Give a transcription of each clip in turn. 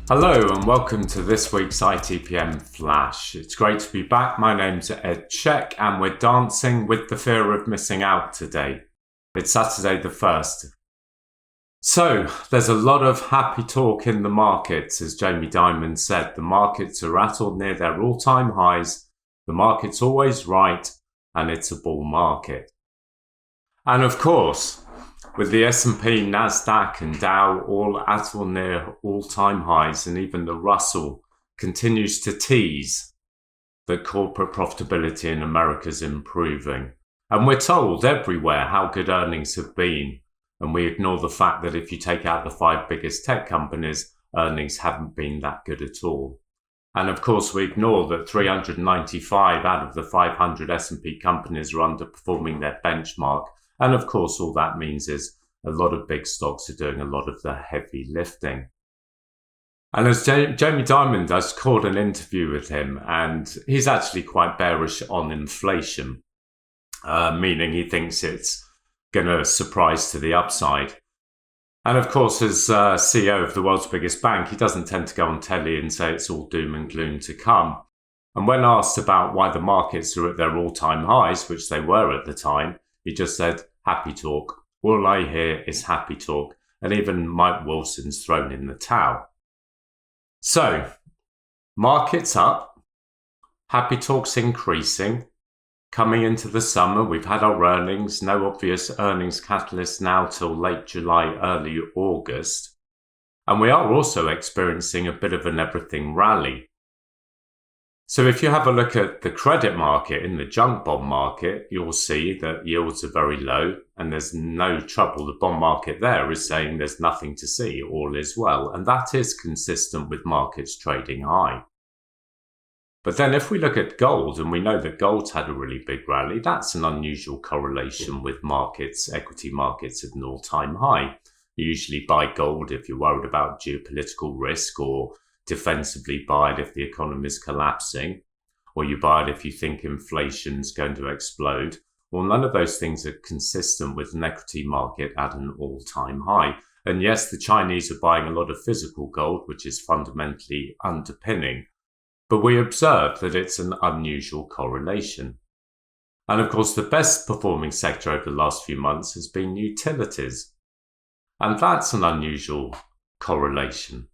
Hello and welcome to this week's ITPM Flash. It's great to be back. My name's Ed Shek and we're dancing with the fear of missing out today. It's Saturday the 1st. So, there's a lot of happy talk in the markets. As Jamie Dimon said, the markets are at or near their all-time highs. The market's always right and it's a bull market. And of course, with the S&P, Nasdaq and Dow all at or near all-time highs, and even the Russell continues to tease that corporate profitability in America is improving. And we're told everywhere how good earnings have been, and we ignore the fact that if you take out the 5 biggest tech companies, earnings haven't been that good at all. And of course, we ignore that 395 out of the 500 S&P companies are underperforming their benchmark. And of course, all that means is a lot of big stocks are doing a lot of the heavy lifting. And as Jamie Dimon does, caught an interview with him, and he's actually quite bearish on inflation, meaning he thinks it's going to surprise to the upside. And of course, as CEO of the world's biggest bank, he doesn't tend to go on telly and say it's all doom and gloom to come. And when asked about why the markets are at their all-time highs, which they were at the time, he just said, happy talk. All I hear is happy talk. And even Mike Wilson's thrown in the towel. So, markets up. Happy talk's increasing. Coming into the summer, we've had our earnings. No obvious earnings catalyst now till late July, early August. And we are also experiencing a bit of an everything rally. So if you have a look at the credit market in the junk bond market, you'll see that yields are very low and there's no trouble. The bond market there is saying there's nothing to see, all is well. And that is consistent with markets trading high. But then if we look at gold, and we know that gold's had a really big rally, that's an unusual correlation with markets, equity markets at an all-time high. You usually buy gold if you're worried about geopolitical risk, or defensively buy it if the economy is collapsing, or you buy it if you think inflation's going to explode. Well, none of those things are consistent with an equity market at an all-time high. And yes, the Chinese are buying a lot of physical gold, which is fundamentally underpinning, but we observe that it's an unusual correlation. And of course, the best performing sector over the last few months has been utilities. And that's an unusual correlation,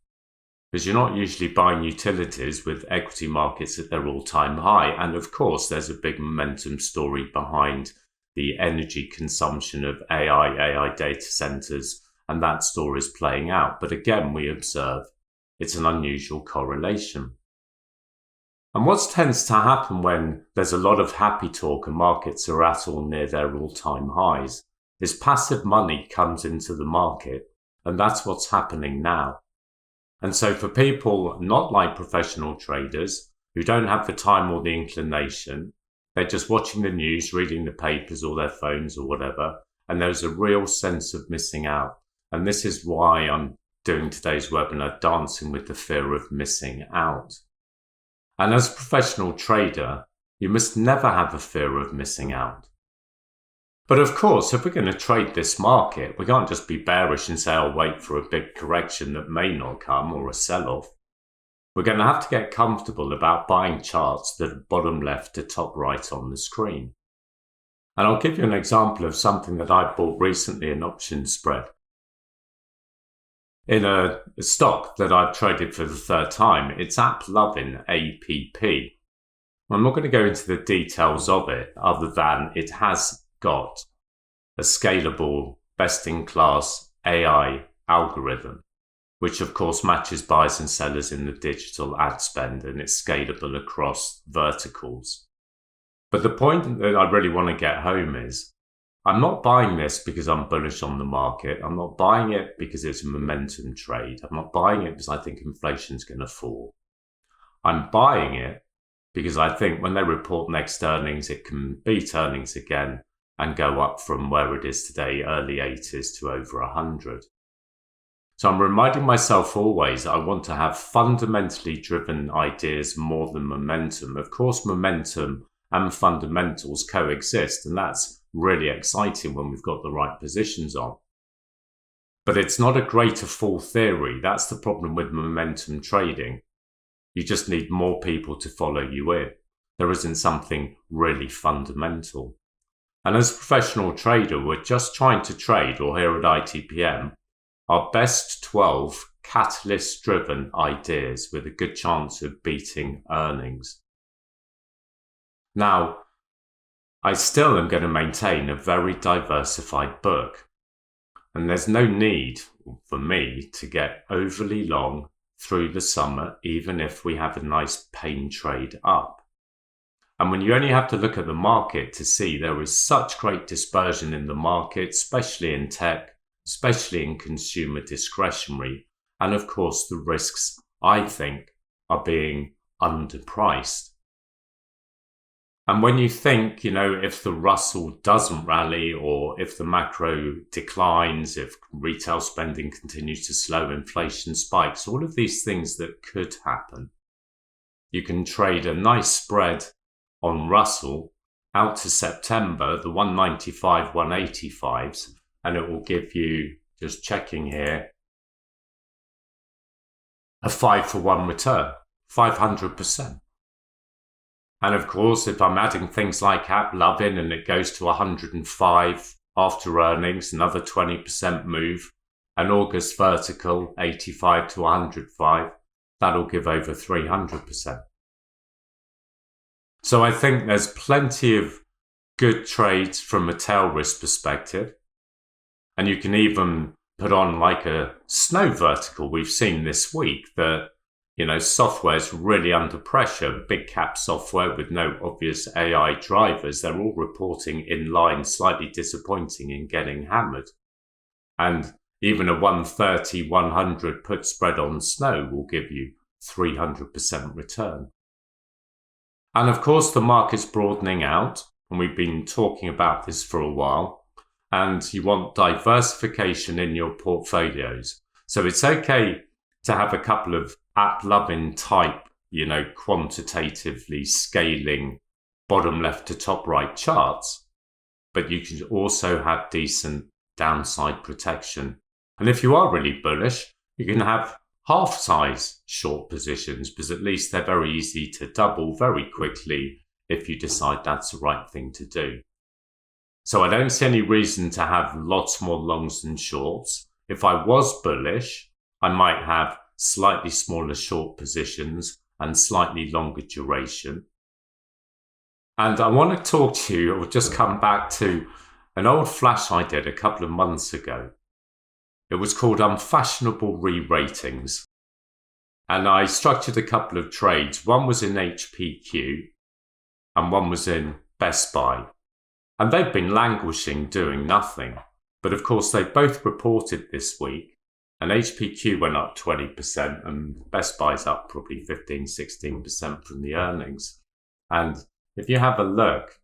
because you're not usually buying utilities with equity markets at their all-time high. And of course, there's a big momentum story behind the energy consumption of AI data centers, and that story is playing out. But again, we observe it's an unusual correlation. And what tends to happen when there's a lot of happy talk and markets are at or near their all-time highs is passive money comes into the market, and that's what's happening now. And so for people not like professional traders who don't have the time or the inclination, they're just watching the news, reading the papers or their phones or whatever, and there's a real sense of missing out. And this is why I'm doing today's webinar, Dancing with the Fear of Missing Out. And as a professional trader, you must never have a fear of missing out. But of course, if we're going to trade this market, we can't just be bearish and say, I'll wait for a big correction that may not come, or a sell-off. We're going to have to get comfortable about buying charts that are bottom left to top right on the screen. And I'll give you an example of something that I bought recently, an option spread, in a stock that I've traded for the third time. It's AppLovin, APP. I'm not going to go into the details of it, other than it has got a scalable, best-in-class AI algorithm, which of course matches buyers and sellers in the digital ad spend, and it's scalable across verticals. But the point that I really want to get home is, I'm not buying this because I'm bullish on the market. I'm not buying it because it's a momentum trade. I'm not buying it because I think inflation's going to fall. I'm buying it because I think when they report next earnings, it can beat earnings again and go up from where it is today, early 80s, to over 100. So I'm reminding myself always I want to have fundamentally driven ideas more than momentum. Of course, momentum and fundamentals coexist, and that's really exciting when we've got the right positions on. But it's not a greater fall theory. That's the problem with momentum trading. You just need more people to follow you in. There isn't something really fundamental. And as a professional trader, we're just trying to trade, or here at ITPM, our best 12 catalyst-driven ideas with a good chance of beating earnings. Now, I still am going to maintain a very diversified book. And there's no need for me to get overly long through the summer, even if we have a nice pain trade up. And when you only have to look at the market to see there is such great dispersion in the market, especially in tech, especially in consumer discretionary, and of course the risks, I think, are being underpriced. And when you think, if the Russell doesn't rally, or if the macro declines, if retail spending continues to slow, inflation spikes, all of these things that could happen, you can trade a nice spread on Russell out to September, the 195, 185s, and it will give you, just checking here, a 5-for-1 return, 500%. And of course, if I'm adding things like AppLovin and it goes to 105 after earnings, another 20% move, an August vertical, 85 to 105, that'll give over 300%. So I think there's plenty of good trades from a tail risk perspective. And you can even put on like a snow vertical. We've seen this week that software is really under pressure. Big cap software with no obvious AI drivers. They're all reporting in line, slightly disappointing in getting hammered. And even a 130, 100 put spread on snow will give you 300% return. And of course, the market's broadening out. And we've been talking about this for a while. And you want diversification in your portfolios. So it's okay to have a couple of AppLovin type, quantitatively scaling bottom left to top right charts, but you can also have decent downside protection. And if you are really bullish, you can have half size short positions, because at least they're very easy to double very quickly if you decide that's the right thing to do. So I don't see any reason to have lots more longs than shorts. If I was bullish, I might have slightly smaller short positions and slightly longer duration. And I want to talk to you, or just come back to an old flash I did a couple of months ago. It was called Unfashionable Re-Ratings. And I structured a couple of trades. One was in HPQ and one was in Best Buy. And they've been languishing, doing nothing. But of course, they both reported this week. And HPQ went up 20% and Best Buy's up probably 15-16% from the earnings. And if you have a look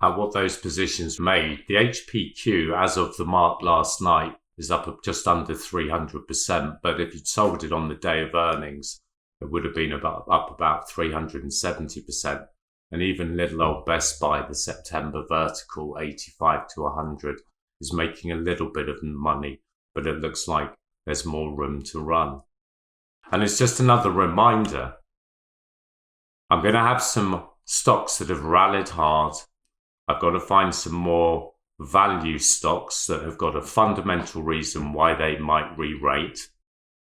at what those positions made, the HPQ as of the mark last night is up just under 300%. But if you'd sold it on the day of earnings, it would have been up about 370%. And even little old Best Buy, the September vertical, 85 to 100, is making a little bit of money. But it looks like there's more room to run. And it's just another reminder. I'm going to have some stocks that have rallied hard. I've got to find some more value stocks that have got a fundamental reason why they might re-rate.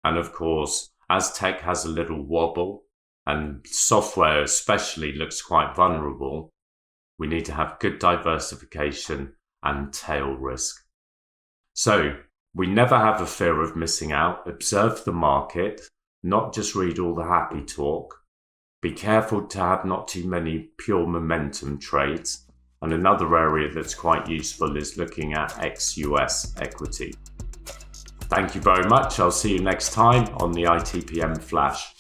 And of course, as tech has a little wobble and software especially looks quite vulnerable, we need to have good diversification and tail risk. So, we never have a fear of missing out. Observe the market, not just read all the happy talk. Be careful to have not too many pure momentum trades. And another area that's quite useful is looking at ex-US equity. Thank you very much. I'll see you next time on the ITPM Flash.